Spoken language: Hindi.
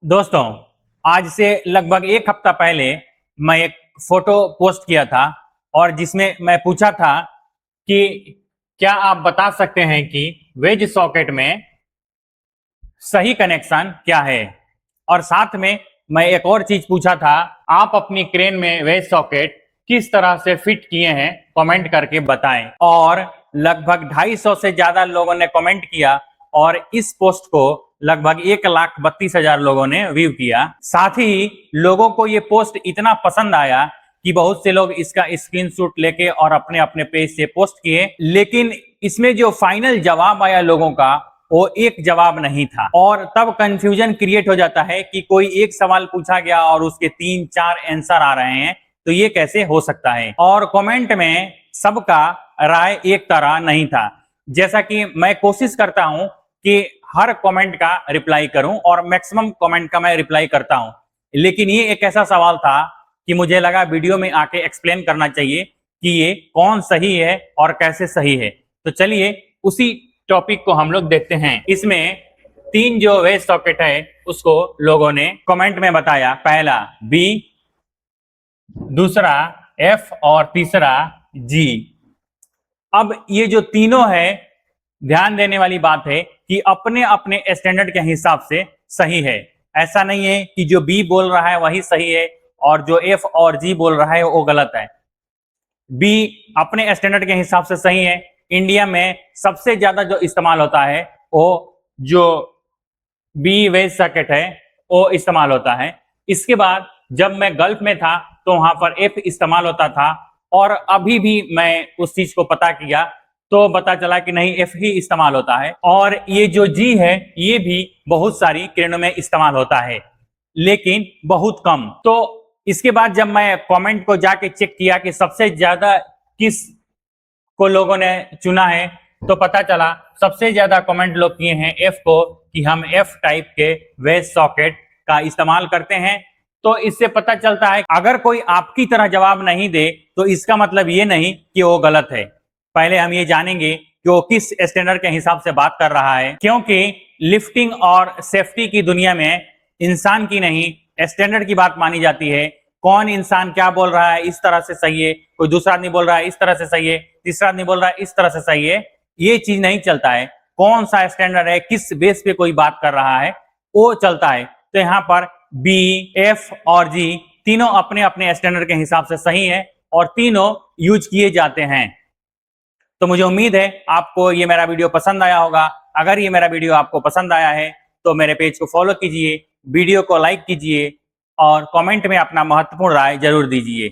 दोस्तों, आज से लगभग एक हफ्ता पहले मैं एक फोटो पोस्ट किया था और जिसमें मैं पूछा था कि क्या आप बता सकते हैं कि वेज सॉकेट में सही कनेक्शन क्या है। और साथ में मैं एक और चीज पूछा था, आप अपनी क्रेन में वेज सॉकेट किस तरह से फिट किए हैं, कमेंट करके बताएं। और लगभग 250 से ज्यादा लोगों ने कमेंट किया और इस पोस्ट को लगभग 1,32,000 लोगों ने व्यू किया। साथ ही लोगों को ये पोस्ट इतना पसंद आया कि बहुत से लोग इसका स्क्रीनशॉट लेके और अपने अपने पेज से पोस्ट किए, लेकिन इसमें जो फाइनल जवाब आया लोगों का वो एक जवाब नहीं था। और तब कंफ्यूजन क्रिएट हो जाता है कि कोई एक सवाल पूछा गया और उसके 3-4 आंसर आ रहे हैं, तो ये कैसे हो सकता है। और कमेंट में सबका राय एक तरह नहीं था। जैसा कि मैं कोशिश करता हूं कि हर कमेंट का रिप्लाई करूं और मैक्सिमम कमेंट का मैं रिप्लाई करता हूं, लेकिन ये एक ऐसा सवाल था कि मुझे लगा वीडियो में आके एक्सप्लेन करना चाहिए कि ये कौन सही है और कैसे सही है। तो चलिए उसी टॉपिक को हम लोग देखते हैं। इसमें 3 जो वेज सॉकेट है उसको लोगों ने कमेंट में बताया। पहला बी, दूसरा एफ और तीसरा जी। अब ये जो तीनों है, ध्यान देने वाली बात है कि अपने अपने स्टैंडर्ड के हिसाब से सही है। ऐसा नहीं है कि जो बी बोल रहा है वही सही है और जो एफ और जी बोल रहा है वो गलत है। बी अपने स्टैंडर्ड के हिसाब से सही है। इंडिया में सबसे ज्यादा जो इस्तेमाल होता है वो जो बी वेज सॉकेट है वो इस्तेमाल होता है। इसके बाद जब मैं गल्फ में था तो वहां पर एफ इस्तेमाल होता था और अभी भी मैं उस चीज को पता किया तो पता चला कि नहीं, एफ ही इस्तेमाल होता है। और ये जो जी है ये भी बहुत सारी क्रेनों में इस्तेमाल होता है, लेकिन बहुत कम। तो इसके बाद जब मैं कमेंट को जाके चेक किया कि सबसे ज्यादा किस को लोगों ने चुना है, तो पता चला सबसे ज्यादा कमेंट लोग किए हैं एफ को, कि हम एफ टाइप के वेज सॉकेट का इस्तेमाल करते हैं। तो इससे पता चलता है अगर कोई आपकी तरह जवाब नहीं दे तो इसका मतलब ये नहीं कि वो गलत है। पहले हम ये जानेंगे कि वो किस स्टैंडर्ड के हिसाब से बात कर रहा है, क्योंकि लिफ्टिंग और सेफ्टी की दुनिया में इंसान की नहीं स्टैंडर्ड की बात मानी जाती है। कौन इंसान क्या बोल रहा है इस तरह से सही है, कोई दूसरा आदमी बोल रहा है इस तरह से सही है, तीसरा आदमी बोल रहा है इस तरह से सही है, ये चीज नहीं चलता है। कौन सा स्टैंडर्ड है, किस बेस पे कोई बात कर रहा है, वो चलता है। तो यहाँ पर बी, एफ और जी तीनों अपने अपने स्टैंडर्ड के हिसाब से सही है और तीनों यूज किए जाते हैं। तो मुझे उम्मीद है आपको ये मेरा वीडियो पसंद आया होगा। अगर ये मेरा वीडियो आपको पसंद आया है तो मेरे पेज को फॉलो कीजिए, वीडियो को लाइक कीजिए और कमेंट में अपना महत्वपूर्ण राय जरूर दीजिए।